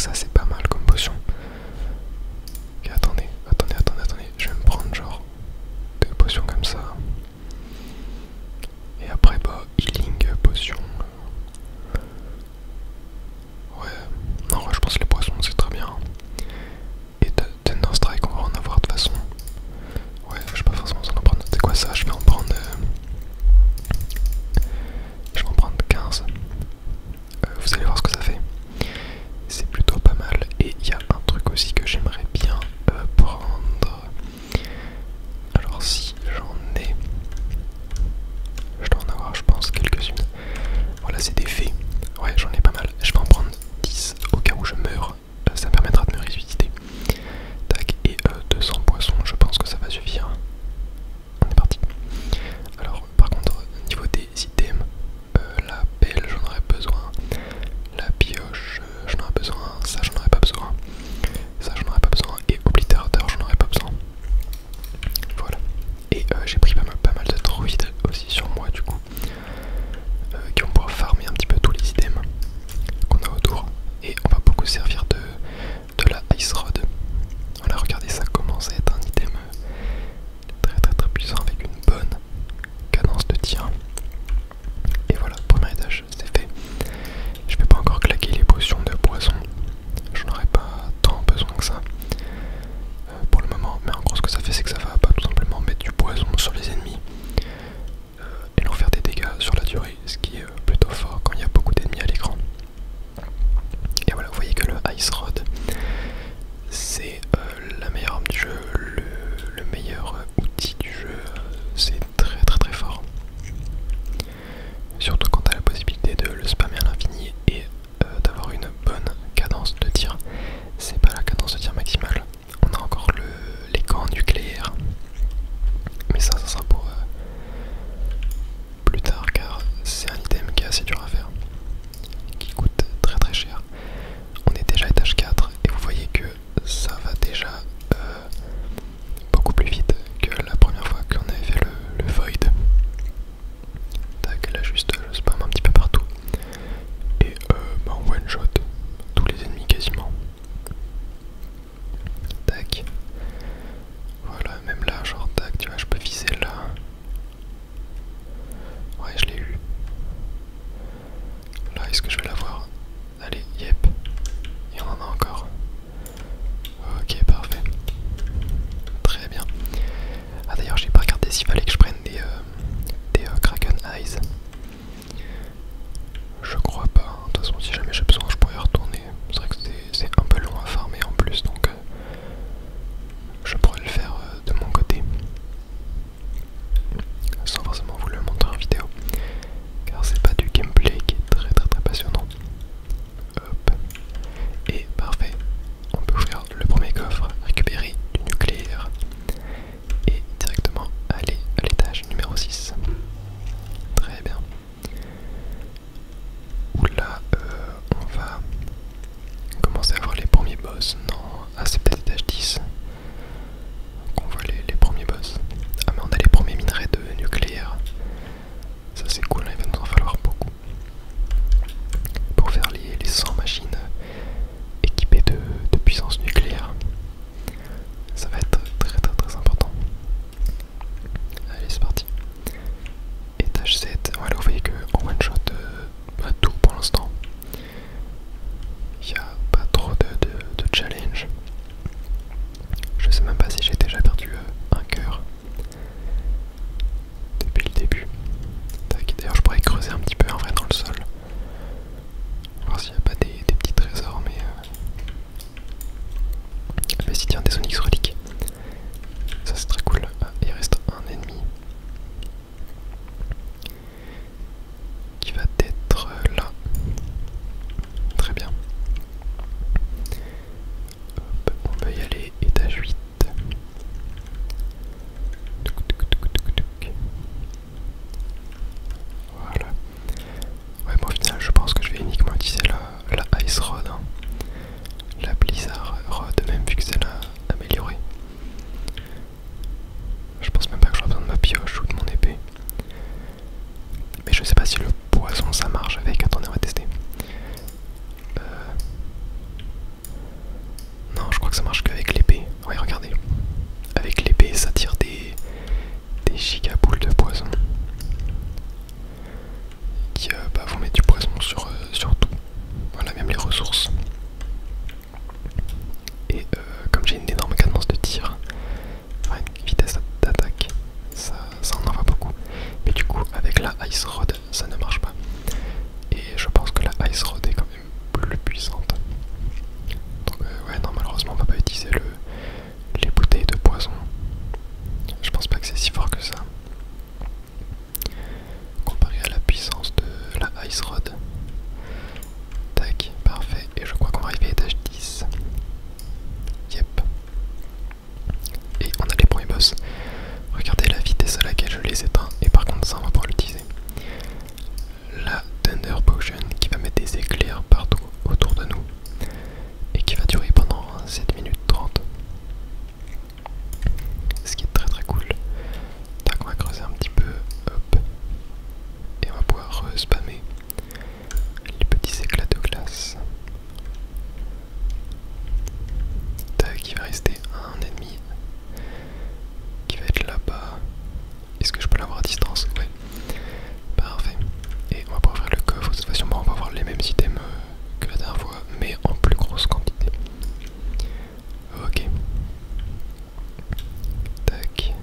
que ça c'est pas mal comme potion. Ok, attendez, je vais me prendre genre 2 potions comme ça. Et après bah healing potion. Ouais, non ouais, je pense que les poissons c'est très bien. Et Thunder Strike on va en avoir de toute façon. Ouais, je vais pas forcément en prendre. C'est quoi ça? Je vais en prendre 15. Vous allez voir ce que ça fait. C'est plutôt pas mal. Et il y a un truc aussi que j'aimerais bien prendre. Alors si j'en ai, je dois en avoir je pense quelques-unes. Voilà, c'est des fées. Ouais, j'en ai pas mal. Je vais en prendre 10 au cas où je meurs. Ça me permettra de me ressusciter. Tac, et 200 poissons, je pense que ça va suffire. On est parti. Alors par contre, niveau des items, la pelle j'en aurais besoin. La pioche, j'en aurais besoin. Ça j'en aurais pas besoin. Ça j'en aurais pas besoin. Et oblitérateur j'en aurais pas besoin. Voilà. Et j'ai pris pas mal de droïdes aussi sur moi du coup. Qui vont pouvoir farmer un petit peu tous les items qu'on a autour. Et on va beaucoup servir de la Ice Rod. Voilà, regardez, ça commence à être un item très puissant avec une bonne cadence de tir. Et voilà, premier étage, c'est fait. Je vais pas encore claquer les potions de poisson. J'en aurais pas tant besoin que ça pour le moment. Mais en gros, ce que ça fait, c'est que ça va pas tout simplement mettre du poison sur les ennemis et leur faire des dégâts sur la durée, ce qui est plutôt fort quand il y a beaucoup d'ennemis à l'écran. Et voilà, vous voyez que le Ice Rod, c'est la meilleure arme du jeu, le meilleur outil du jeu, c'est très fort. Surtout quand tu as la possibilité de le spammer à l'infini et d'avoir une bonne cadence de tir. C'est pas la cadence de tir maximale, on a encore les camps nucléaires, mais ça sera pour plus tard car c'est un item qui est assez dur à faire, qui coûte très cher. On est déjà étage 4 et vous voyez que ça va déjà beaucoup plus vite que la première fois qu'on avait fait le Void. Tac, là juste je spam un petit peu partout et bah, on one shot tous les ennemis quasiment. Tac, voilà, même là genre tac, tu vois, je peux viser là. Ouais, je l'ai eu. Là, est-ce que je vais l'avoir? Allez, yep. Et on en a encore. Ok, parfait. Très bien. Ah d'ailleurs, j'ai pas regardé s'il fallait que je prenne des Kraken Eyes. Je crois pas. De toute façon, si jamais j'ai besoin, je pourrais y retourner. C'est vrai que c'est un peu long à farmer en plus, donc je pourrais le faire de mon côté. Sans forcément vous le montrer en vidéo. Car c'est pas du gameplay qui est très passionnant. Hop. Et parfait. On peut ouvrir le premier coffre, récupérer du nucléaire et directement aller à l'étage numéro 6. Très bien. Oula, on va commencer à voir les premiers boss. Non, ah c'est peut-être étage 10 qu'on voit les premiers boss. Ah mais on a les premiers minerais de nucléaire. Ça c'est cool, hein, il va nous en falloir beaucoup pour faire les 100 machines équipées de puissance nucléaire. Ça va être très important. Allez, c'est parti. Étage 7. Voilà, vous voyez que en one shot tout pour l'instant. Il n'y a pas trop de challenge. Je sais même pas si j'ai déjà perdu un cœur depuis le début. D'ailleurs, je pourrais creuser un petit peu en vrai dans le sol. Voir s'il n'y a pas des petits trésors, mais si, tiens, des Onyx reliques. Ça c'est très cool. Ah, il reste un ennemi qui va être là. Très bien. Hop, on peut y aller. Étage 8. Voilà. Ouais, bon, au final, je pense que je vais uniquement utiliser la Ice Rod. Hein. La Blizzard Rod, même vu que c'est la améliorée. que ça marche qu'avec l'épée. Ouais, regardez. Avec l'épée, ça tire des gigaboules de poison qui vont mettre du poison sur tout. Voilà, même les ressources. Et comme j'ai une énorme cadence de tir, enfin une vitesse d'attaque, ça en envoie beaucoup. Mais du coup, avec la Ice Rod, ça ne marche pas. Et je pense que la Ice Rod est quand même plus puissante. Donc ouais, non, malheureusement, on va pas utiliser les bouteilles de poison. Je pense pas que c'est si fort que ça. Comparé à la puissance de la Ice Rod. Tac, parfait. Et je crois qu'on va arriver à étage 10. Yep. Et on a les premiers boss. Regardez la vitesse à laquelle je les éteins. Et par contre ça on va pouvoir l'utiliser. La Thunder Potion qui va mettre des éclairs partout autour de nous. Et qui va durer pendant 7 minutes 30. Ce qui est très très cool. Tac, on va creuser un petit peu. Hop. Et on va pouvoir spammer les petits éclats de glace. Tac, il va rester un ennemi qui va être là-bas. Est-ce que je peux l'avoir à distance? Ouais. Parfait. Et on va pouvoir ouvrir le coffre. Cette fois-ci, on va avoir les mêmes items que la dernière fois, mais en plus grosse quantité. Ok. Tac.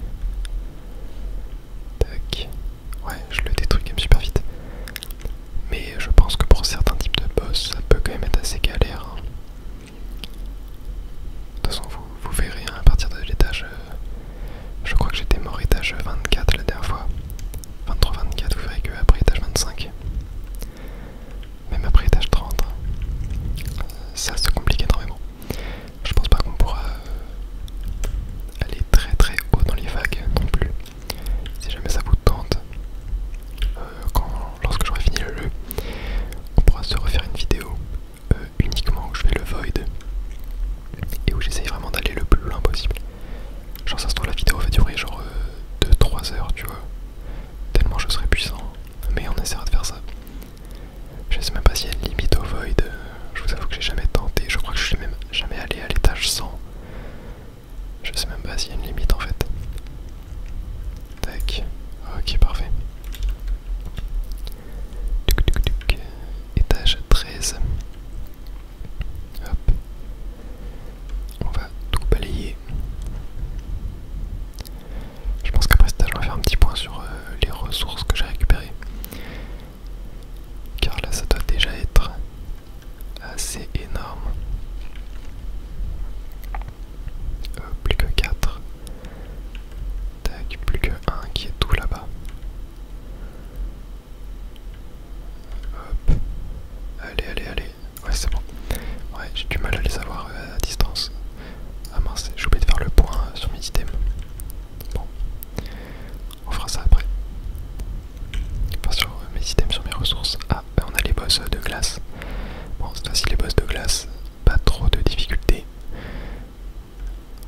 Tac. Ouais, je le détruis quand même super vite. Mais je pense que pour certains types de boss, ça peut quand même être assez galère. Hein. De toute façon, vous verrez hein, à partir de l'étage. Je crois que j'étais mort étage 24 la dernière fois. 23-24, vous verrez qu'après étage 25. Même après étage 30. Ça se complique énormément. Je pense pas qu'on pourra aller très très haut dans les vagues non plus. Si jamais ça vous tente, lorsque j'aurai fini le jeu, on pourra se refaire une vidéo uniquement où je fais le void et où j'essaye vraiment d'aller le plus loin possible. Genre ça se trouve la vidéo va durer genre 2-3 heures tu vois. Tellement je serai puissant. Mais on essaiera de faire ça. Je sais même pas s'il y a une limite au void. Je vous avoue que j'ai jamais tenté. Je crois que je suis même jamais allé à l'étage 100. Je sais même pas s'il y a une limite en fait. Tac. Ok, parfait. Étage 13. Hop. On va tout balayer. Je pense qu'après cet étage, on va faire un petit point sur les ressources que j'ai récupérées. Car là, ça doit déjà être assez énorme. Plus que 4. Tac, plus que 1 qui est tout là-bas. Hop. Allez, allez, allez. Ouais, c'est bon. Ouais, j'ai du mal à les avoir à distance. Ah mince, j'ai oublié de faire le point sur mes items. Bon. On fera ça après. Enfin, sur mes items, sur mes ressources. Ah, on a les boss de glace. Bon, cette fois-ci, les boss de glace, pas trop de difficultés.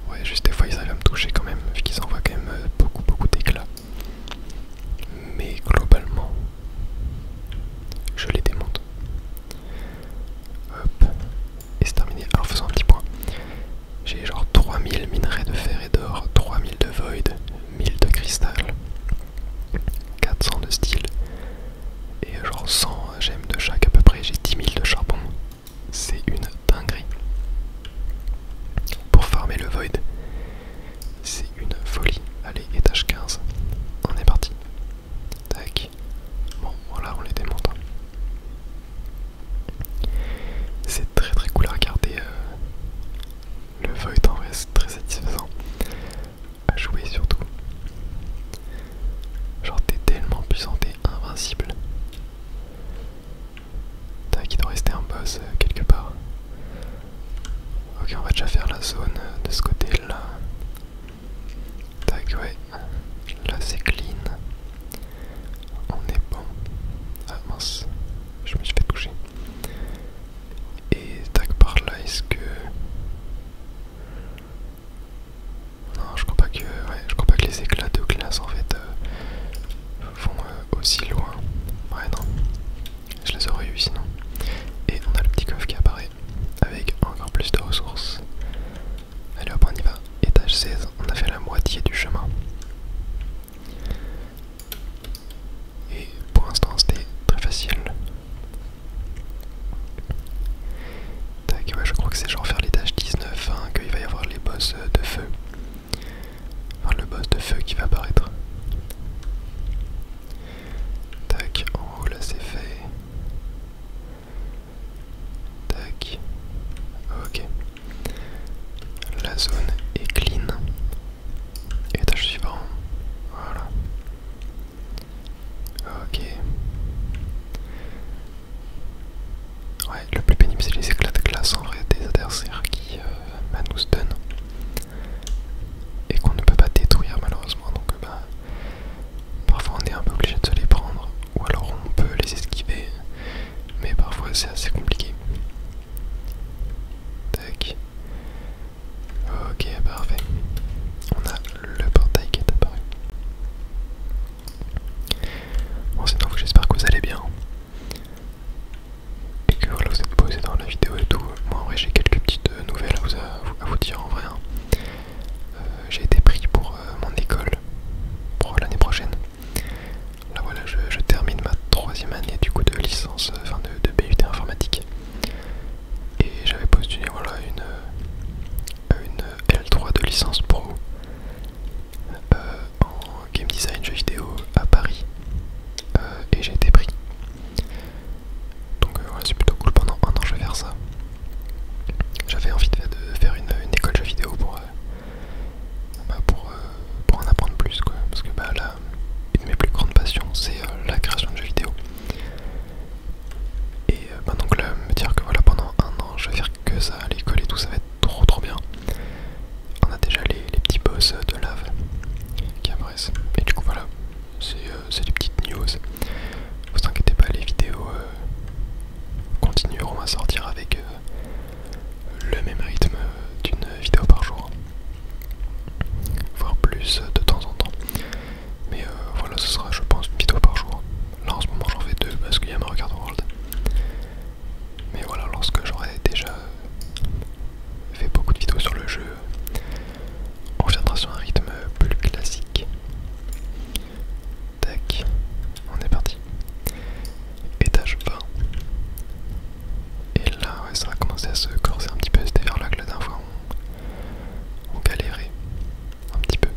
Ouais, juste des fois, ils arrivent à me toucher quand même, vu qu'ils envoient quand même beaucoup d'éclats. Mais globalement, je les démonte. Hop. Et c'est terminé. Alors, faisons un petit point. J'ai genre 3000 minerais de fer et d'or, 3000 de void, 1000 de cristal, 400 de steel et genre 100 gemmes de chaque à peu près. J'ai 10 000 de charbon. C'est une dinguerie. Pour farmer le void, c'est une folie. Allez, étage 15. On est parti. Tac. Bon, voilà, on les démonte. C'est très très cool à regarder. Le void en vrai, c'est très satisfaisant à jouer surtout. Genre t'es tellement puissant, t'es invincible. Tac, il doit rester un boss quelque part. Ok, on va déjà faire la zone de ce côté là. Tac, ouais. Là c'est clean. On est bon. Ah mince, je me suis fait toucher. Et tac, par là, est-ce que... Non, je crois pas que... Ouais, je crois pas que les éclats de glace en fait vont aussi loin. Ouais, non. Je les aurais eu sinon. Et on a le petit coffre qui apparaît avec encore plus de ressources. la zone est clean. Étage suivant. Voilà. Ok. Ouais, le plus pénible c'est les éclats de glace en vrai des adversaires qui nous stun et qu'on ne peut pas détruire malheureusement. Donc parfois on est un peu obligé de se les prendre ou alors on peut les esquiver, mais parfois c'est assez compliqué. Tac. Ok, parfait. On a le portail qui est apparu. Bon, sinon j'espère que vous allez bien et que voilà, vous êtes posé dans la vidéo et tout. Moi en vrai j'ai quelques petites nouvelles à vous dire en vrai. J'ai été pris pour mon école pour l'année prochaine. Là voilà, je termine ma 3e année du coup de licence, enfin de BUT informatique. Et j'avais postulé voilà une L3 de licence pro en game design jeux vidéo à Paris. Et j'ai été pris. Donc voilà, c'est plutôt cool. Pendant 1 an je vais faire ça. J'avais envie de faire une école jeux vidéo pour en apprendre plus quoi. Parce que là, une de mes plus grandes passions c'est la création de jeux vidéo. Et donc là, me dire que voilà pendant 1 an je vais faire que ça à l'école et tout, ça va être trop bien. On a déjà les petits boss de lave qui apparaissent. Et du coup voilà, c'est des petites news. Vous inquiétez pas, les vidéos continueront à sortir avec le même rythme d'une vidéo par jour, voire plus de temps en temps. Mais voilà, ce sera je pense une vidéo par jour. Là en ce moment j'en fais 2 parce qu'il y a Mario Kart World. Mais voilà, lorsque j'aurai déjà fait beaucoup de vidéos sur le jeu, on reviendra sur un rythme plus classique. Tac, on est parti. Étage 20. Et là, ouais, ça va commencer à se corser un petit peu. C'était vers là que la dernière fois on galérait un petit peu.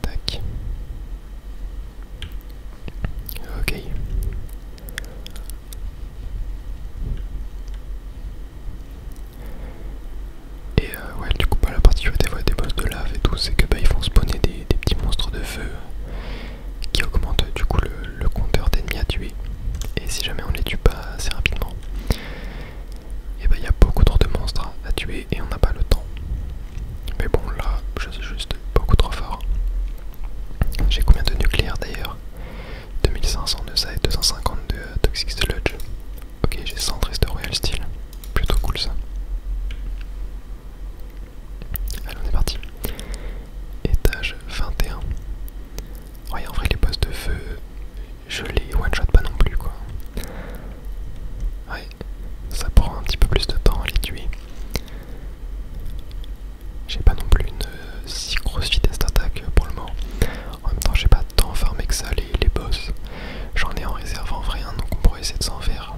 Tac. Ok. Et ouais, du coup, la particularité des boss de lave et tout, c'est que ils font spawner des petits monstres de feu qui augmentent du coup le compteur d'ennemis à tuer. Et si jamais on les tue pas assez rapidement, et il y a beaucoup trop de monstres à tuer et on n'a pas le temps. Mais bon, là, je suis juste beaucoup trop fort. J'ai combien de nucléaires d'ailleurs? 2500 de ça et 250 de Toxic Sludge. Ok, j'ai 113 de Royal Steel. Plutôt cool ça. Allez, on est parti. Étage 21. Ouais, en vrai, les boss de feu, je les one-shot pas non plus quoi. Ouais, ça prend un petit peu plus de temps à les tuer. J'ai pas non plus une si grosse vitesse d'attaque pour le moment. En même temps, j'ai pas tant farmé que ça les boss. J'en ai en réserve en vrai, donc on pourrait essayer de s'en faire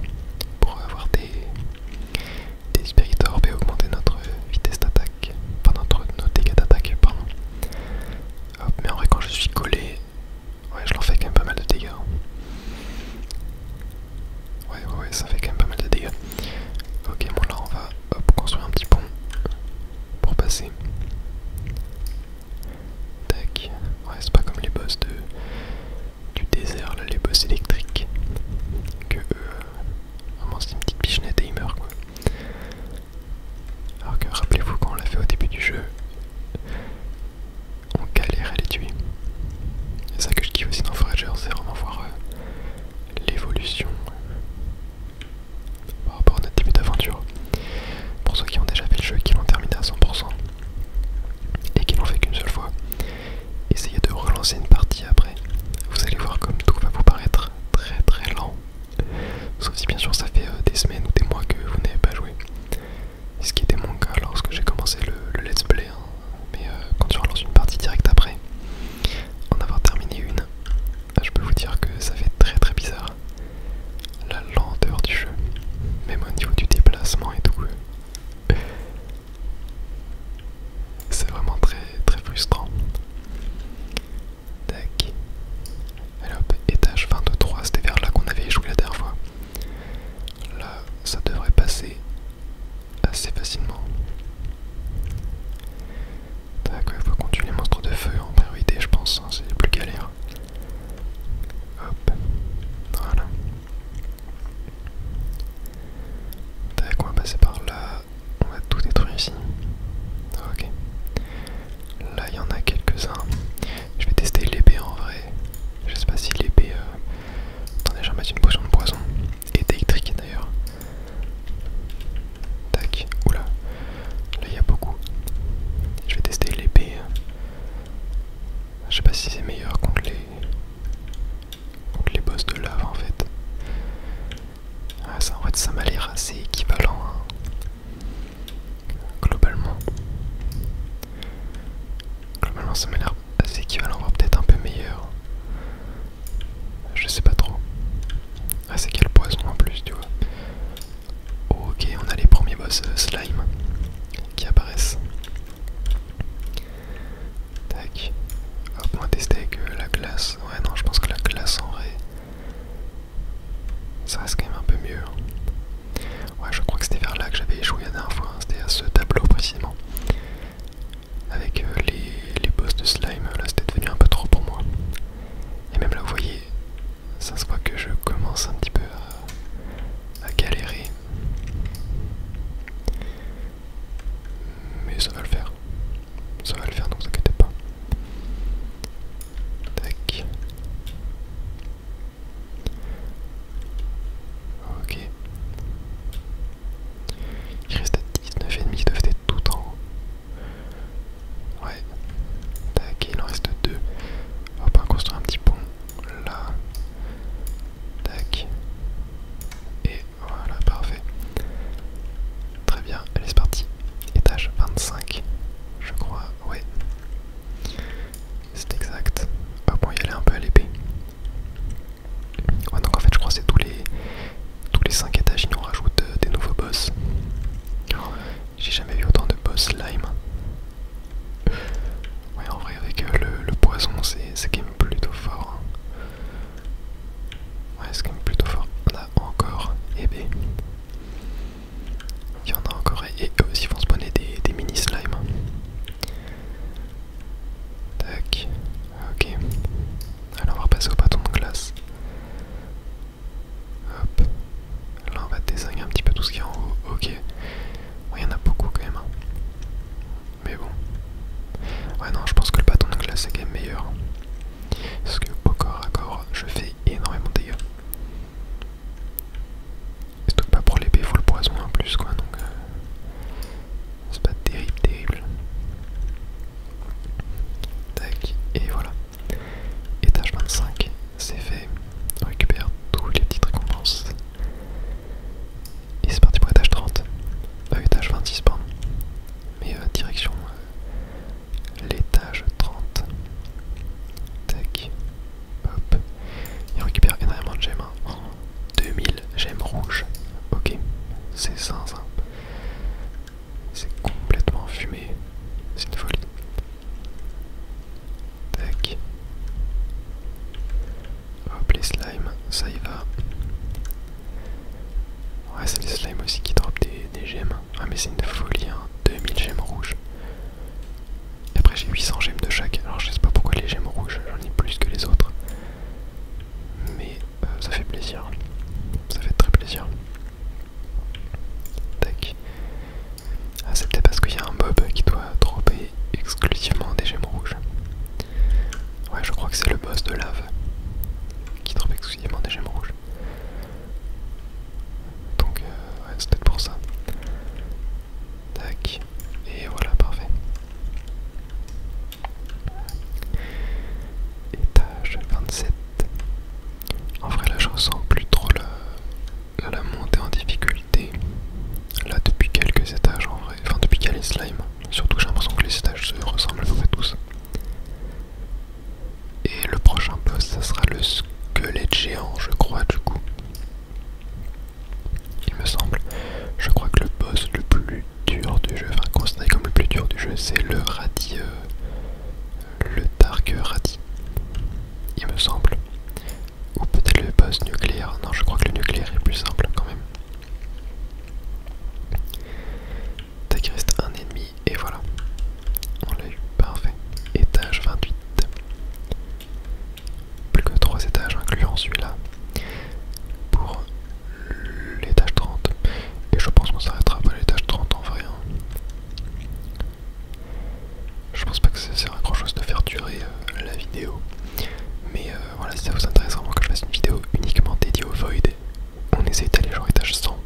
pour avoir des spirit orbs et augmenter notre vitesse d'attaque. Enfin, nos dégâts d'attaque, pardon. Hop, mais en vrai, quand je suis collé, ouais, je leur fais quand même pas mal de dégâts. Ouais, ça fait quand même pas mal de dégâts. Ok, bon, là, on va construire un petit pont pour passer. Tac. Ouais, c'est pas comme les boss du désert, là, les boss électriques. Que vraiment, c'est une petite pichenette et ils meurent, quoi. Alors que rappelez-vous, quand on l'a fait au début du jeu, on galère à les tuer. C'est ça que je kiffe aussi dans Forager, c'est vraiment voir l'évolution par rapport à notre début d'aventure. Pour ceux qui ont déjà fait le jeu, qui l'ont terminé à 100% et qui l'ont fait qu'une seule fois, essayez de relancer une partie après. Vous allez voir comme tout va vous paraître très lent. Sauf si bien sûr ça fait des semaines ou des mois que vous n'avez pas joué. Ce qui était mon cas lorsque j'ai commencé le let's play. Hein. Mais quand tu relances une partie directe après, en avoir terminé une, je peux vous dire que ça fait très bizarre. La lenteur du jeu, même au niveau du déplacement et tout. C'est vraiment très frustrant. Tac. Allez hop, étage 23, c'était vers là qu'on avait échoué la dernière fois. Là, ça devrait passer assez facilement. Non, ça m'a l'air assez équivalent, voire peut-être un peu meilleur. Je sais pas trop. Ah, c'est quel poison en plus, tu vois. Ok, on a les premiers boss slime qui apparaissent. Tac. Hop, on va tester avec la glace. Ouais, non, je pense que la glace en vrai, ça reste quand même un peu mieux. Ouais, je crois que c'était vers là que j'avais échoué la dernière fois. C'était à ce tableau précisément. Avec les boss de slime, là c'était devenu un peu trop pour moi. Et même là, vous voyez, ça se voit que je commence un petit peu à galérer. Mais ça va le faire. Ça va le faire, donc vous inquiétez pas. Tac. Ok. Il reste à 19 ennemis qui doivent être tout en haut. Ouais. Tac, il en reste 2. On va pas construire un petit pont là. Tac. Et voilà, parfait. Très bien, allez c'est parti. Étage 25, je crois, ouais. C'est exact. Hop, on va y aller un peu à l'épée. Ouais, donc en fait je crois que c'est tous les 5 étages, ils nous rajoutent des nouveaux boss. J'ai jamais vu autant de boss slime. Ouais, en vrai avec le poison c'est quand même plutôt fort. Ouais, c'est quand même plutôt fort. On a encore épée. Il y en a encore et eux aussi vont spawner des mini slime. Tac. Ok. Alors on va repasser au bâton de glace. Hop. Là on va désigner un petit peu tout ce qu'il y a en haut. Ok. Ouais, il y en a beaucoup quand même. Mais bon. Ouais, non, je pense que le bâton de glace est quand même meilleur. Parce que au corps à corps, je fais énormément de dégâts. Surtout que pas pour l'épée, il faut le poison en plus, quoi. Donc, c'est pas terrible, terrible. Tac, et voilà. Étage 25, c'est fait. On récupère toutes les petites récompenses. Et c'est parti pour étage 30. Étage 26, pardon. Mais direction l'étage 30. Tac. Hop. Et on récupère énormément de gemmes. Hein. 2000 gemmes rouges. Ok. C'est ça. C'est complètement fumé. C'est une folie. Tac. Hop, les slimes, ça y va. Ouais, c'est les slimes aussi qui drop des gemmes. Ah, mais c'est une folie, hein. 2000 gemmes rouges. Et après, j'ai 800 gemmes de chaque. Alors, je sais pas pourquoi les gemmes rouges, j'en ai plus que les autres. Mais ça fait plaisir. Ça fait très plaisir. Tac. Ah, c'est peut-être parce qu'il y a un mob qui doit dropper exclusivement des gemmes rouges. Ouais, je crois que c'est le boss de lave qui drop exclusivement des gemmes rouges. Donc, ouais, c'est peut-être pour ça. Tac. Et voilà, parfait. Étage 27. En vrai, là, je ressens plus trop la montée en difficulté. Là, depuis quelques étages, en vrai. Enfin, depuis qu'il y a les slimes. Surtout, j'ai l'impression que les étages se ressemblent à peu près tous. Et le prochain boss, ça sera le squelette géant, je crois, du coup. Il me semble. Je crois que le boss le plus dur du jeu, enfin considéré comme le plus dur du jeu, c'est le radis, le Dark Radis, il me semble. Ou peut-être le boss nucléaire. Non, je crois que le nucléaire est plus simple quand même. Tac, il reste un ennemi et voilà. On l'a eu, parfait. Étage 28. Plus que 3 étages incluant celui-là. Pour l'étage 30. Et je pense qu'on s'arrêtera pas à l'étage 30 en vrai. Hein. Je pense pas que ça sert à grand chose de faire durer la vidéo. Mais voilà, si ça vous intéresse vraiment que je fasse une vidéo uniquement dédiée au Void, on essaie d'aller genre étage 100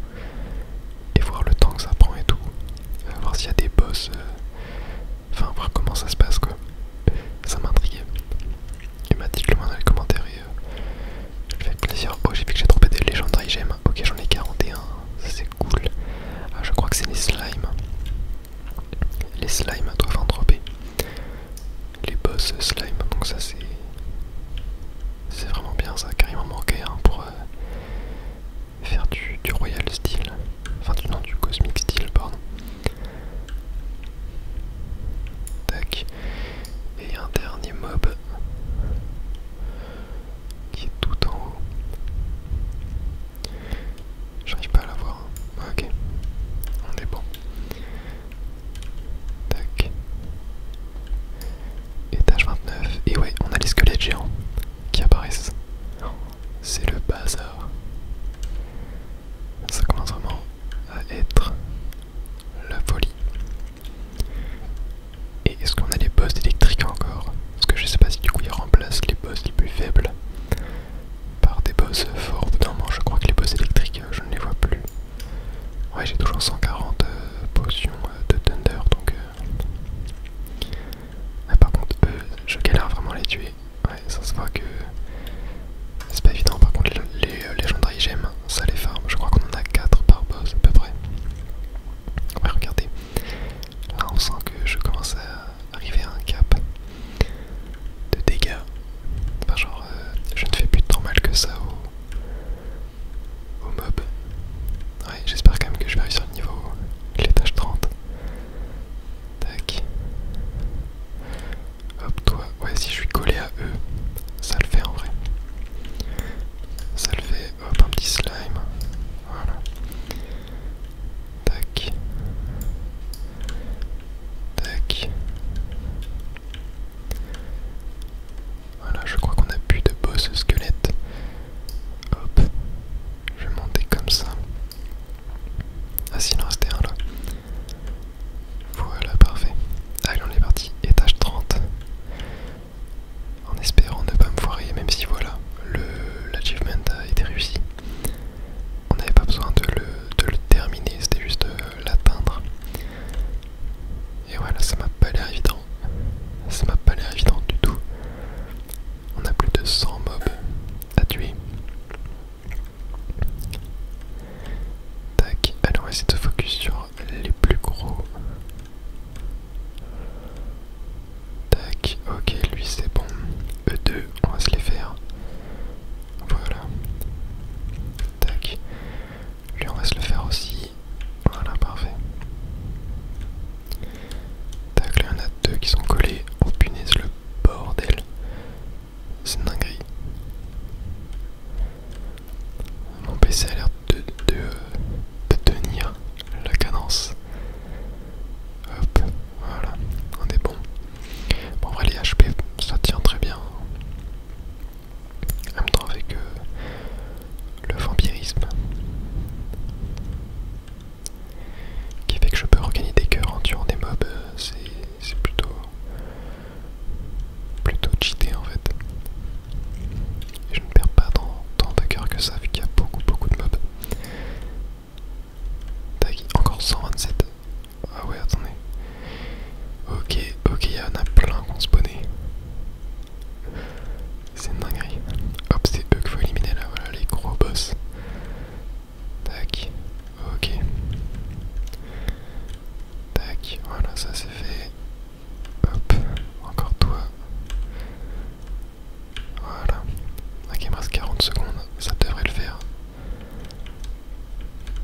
et voir le temps que ça prend et tout. Voir s'il y a des boss. Enfin, voir comment ça se passe quoi. Ça m'intriguait. Et bah dites-le moi dans les commentaires et je fais plaisir. Oh, j'ai vu que j'ai trompé des Legendary Gems. Ok, j'en ai 41. C'est cool. Ah, je crois que c'est les slimes. Les slimes doivent en dropper. Les Voilà, ça c'est fait. Hop, encore toi. Voilà. Ok, il me reste 40 secondes, ça devrait le faire.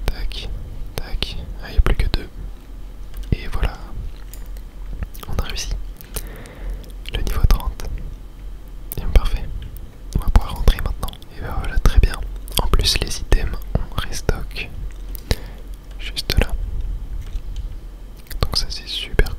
Tac, tac. Ah, il n'y a plus que deux. Et voilà. On a réussi. Le niveau 30. Et parfait. On va pouvoir rentrer maintenant. Et ben voilà, très bien. En plus, les items, on restock juste là. Donc ça c'est super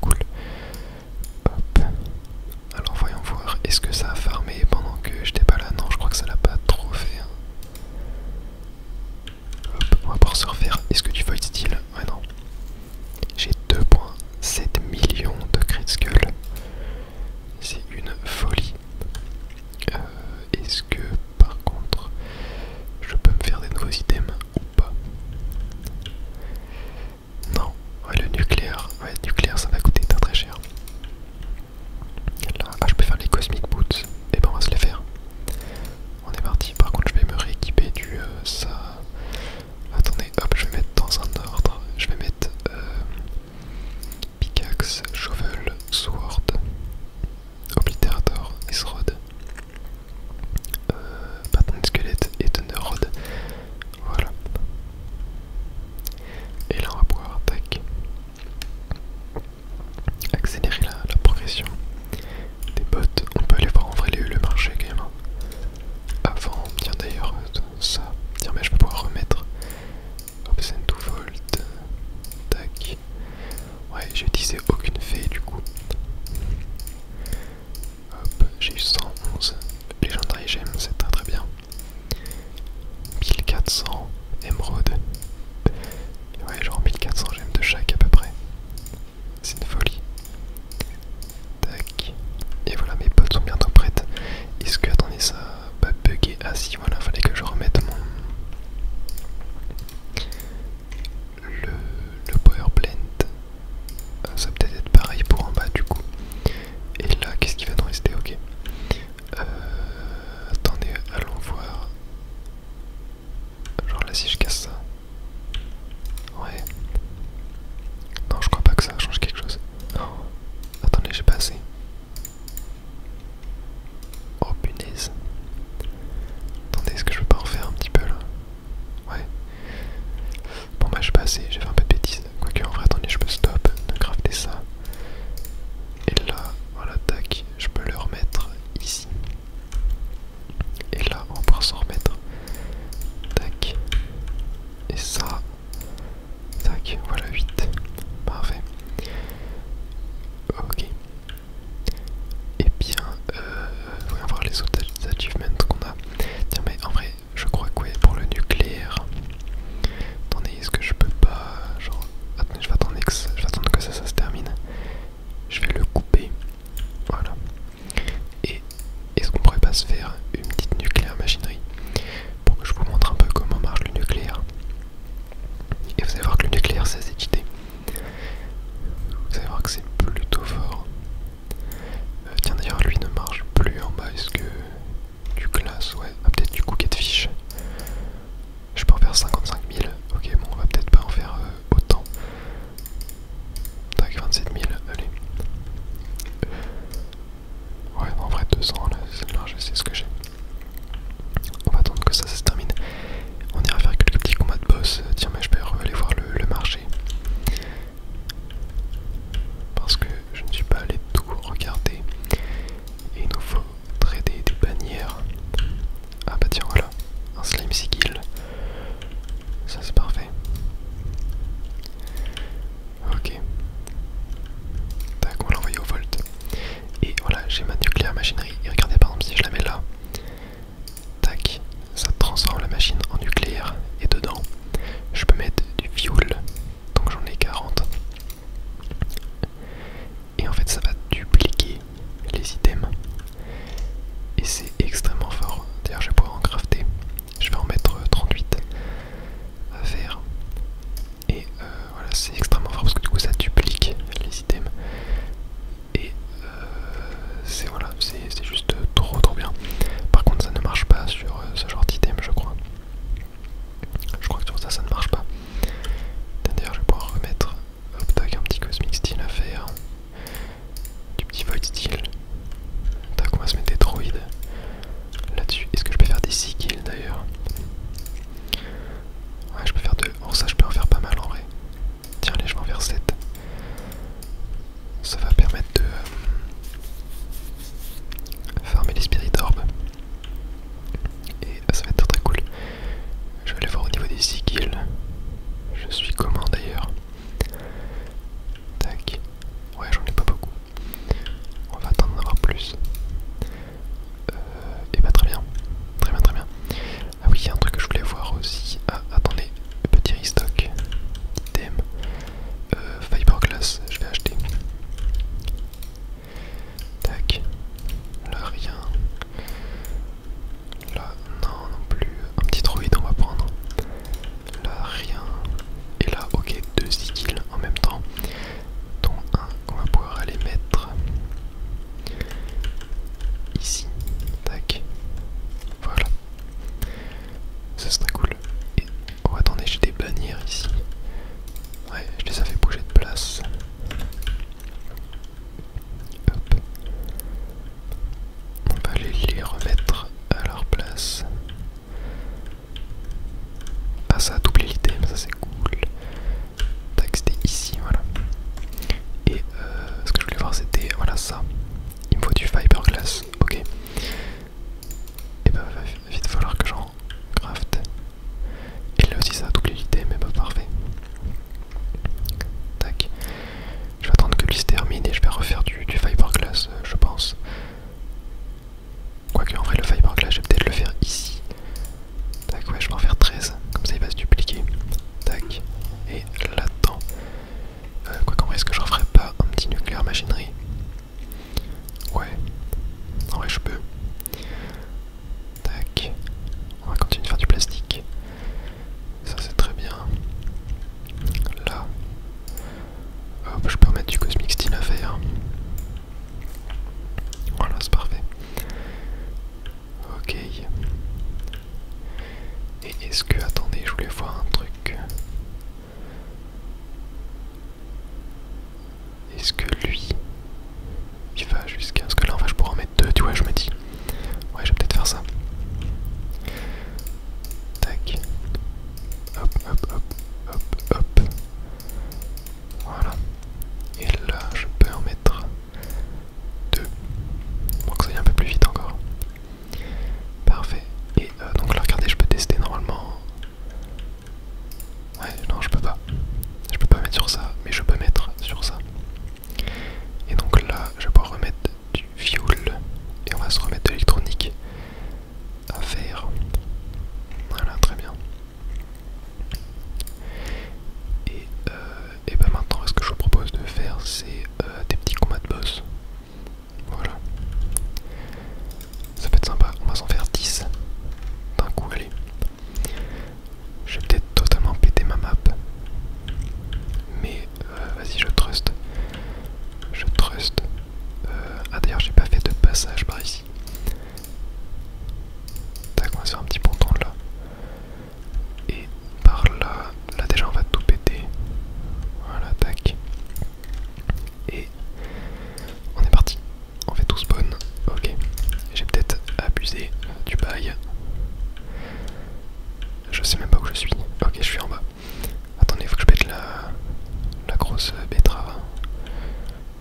betterave.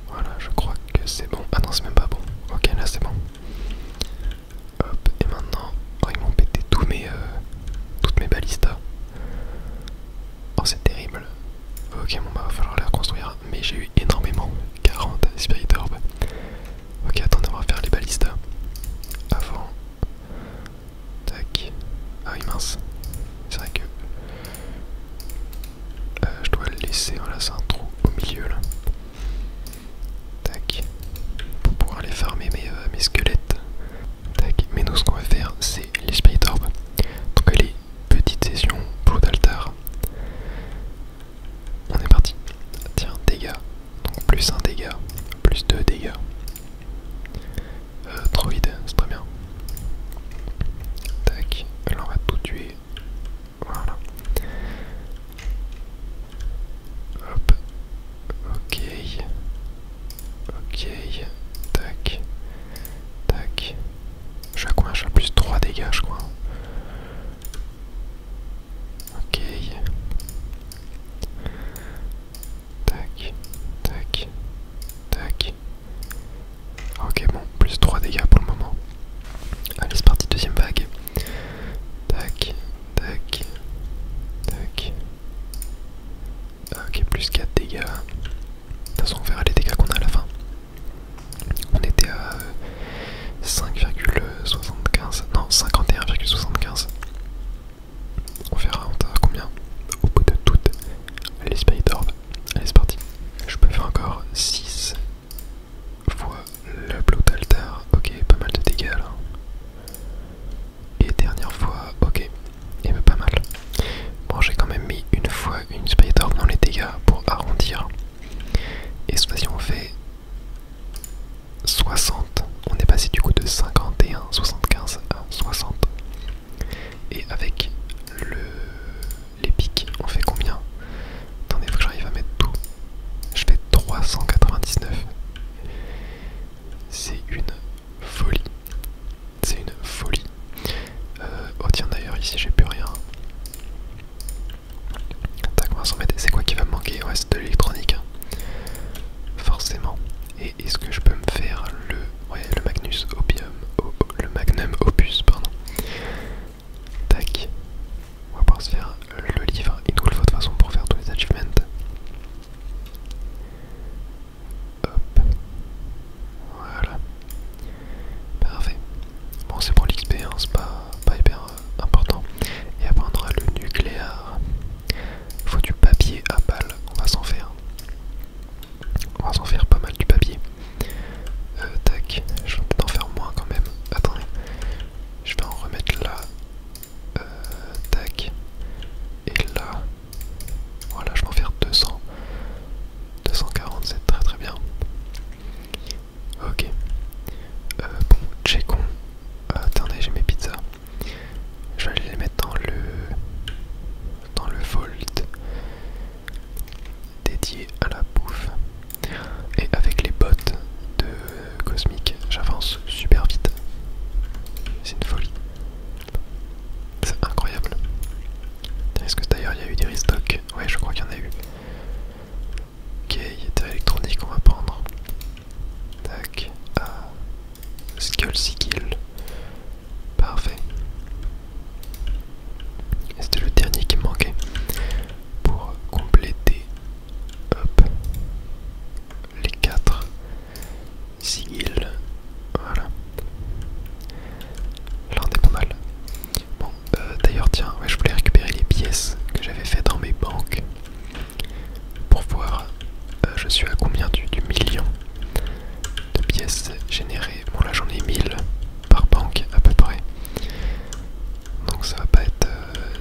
Voilà, je crois que c'est bon. Ah non, c'est même pas bon. Ok, là c'est bon. Hop, et maintenant, oh, ils m'ont pété toutes mes balistas. Oh, c'est terrible. Ok, bon, bah va falloir les reconstruire. Mais j'ai eu énormément. 40 Spirit Orb. Ok, attendez, on va faire les balistas. Avant. Tac. Ah oui, mince. C'est vrai que je dois le laisser. Voilà, c'est un trou au milieu là. Tac. Pour pouvoir aller farmer mes squelettes. Tac. Mais nous, ce qu'on va faire, c'est les Spirit Orb. Donc, les petites sessions Blood Altar. On est parti. Tiens, dégâts. Donc, plus 1 dégât. Plus 2 dégâts. Droid, c'est très bien. Tac. Là, on va tout tuer. Voilà. Hop. Ok. Ok. Tac. Tac. Je suis à combien? Je suis à plus 3 dégâts, je crois. Ok. Tac. Tac. Tac. Ok, bon. Plus 3 dégâts pour le moment. Allez, c'est parti. Deuxième vague. Tac. Tac. Tac. Ok, plus 4 dégâts. De toute façon, on verra les dégâts qu'on a à la fin. On était à 5,75. Non, 51,75. On verra, on a combien au bout de toutes les Spirit Orb. Allez, c'est parti. Je peux faire encore 6 fois le Blood Altar. Ok, pas mal de dégâts là. Et dernière fois, ok. Et ben pas mal. Bon, j'ai quand même mis une fois une Spirit Orb dans les dégâts pour arrondir. Et cette fois-ci on fait 60. On est passé du coup de 51, 75 à 60. Et avec les pics, on fait combien? Attendez, faut que j'arrive à mettre tout. Je fais 399. C'est une folie. C'est une folie. Oh tiens, d'ailleurs ici j'ai plus rien. Tac, on va s'en mettre. C'est quoi qui va me manquer? Ouais, c'est de l'électronique. Forcément. Et est-ce que je peux me faire le Magnus Opium, le Magnum Opus, pardon. Tac. On va pouvoir se faire le livre. Il nous le faut de toute façon pour faire tous les achievements. Hop. Voilà. Parfait. Bon, c'est pour l'XP, hein, c'est pas hyper important. Et après on aura le nucléaire. Faut du papier à balles. On va s'en faire. On va s'en faire pas mal du papier. Tac. Je vais peut-être en faire moins quand même. Attendez. Je vais en remettre là. Tac. Et là. Voilà, je vais en faire 200. 240, c'est très très bien. Ok. Bon, checkons. Attendez, j'ai mes pizzas. Je vais aller les mettre dans le vault dédié à la bouffe. Et avec les bottes de Cosmic, j'avance super vite. C'est une folie. C'est incroyable. Est-ce que d'ailleurs il y a eu des restocks? Ouais, je crois qu'il y en a eu. Ok, il y a des électroniques qu'on va prendre. Tac. Ah. Skull Sigil. Parfait. Et c'était le dernier qui me manquait pour compléter. Hop. Les 4 sigils. Voilà. Là on est pas mal. Bon, d'ailleurs tiens, ouais, je voulais récupérer les pièces que j'avais fait dans mes banques pour voir je suis à combien du million de pièces générées. Bon là j'en ai 1000 par banque à peu près. Donc ça va pas être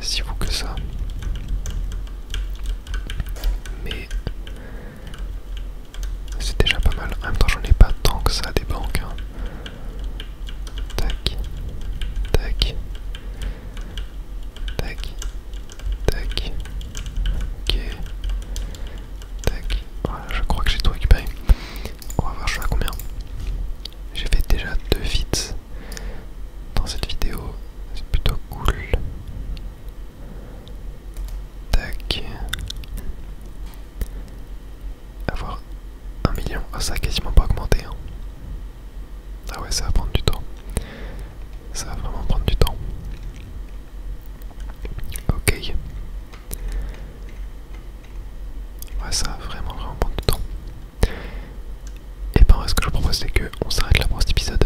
si fou que ça. Mais c'est déjà pas mal. En même temps j'en ai pas tant que ça des banques. Hein. Tac. Tac. Tac. Tac. Ok. Tac. Voilà, je crois que j'ai tout récupéré. On va voir je suis à combien. J'ai fait déjà 2 feats. ça a quasiment pas augmenté. Hein. Ah ouais, ça va prendre du temps. Ça va vraiment prendre du temps. Ok. Ouais, ça va vraiment prendre du temps. Et ben, ce que je vous propose, c'est qu'on s'arrête là pour cet épisode.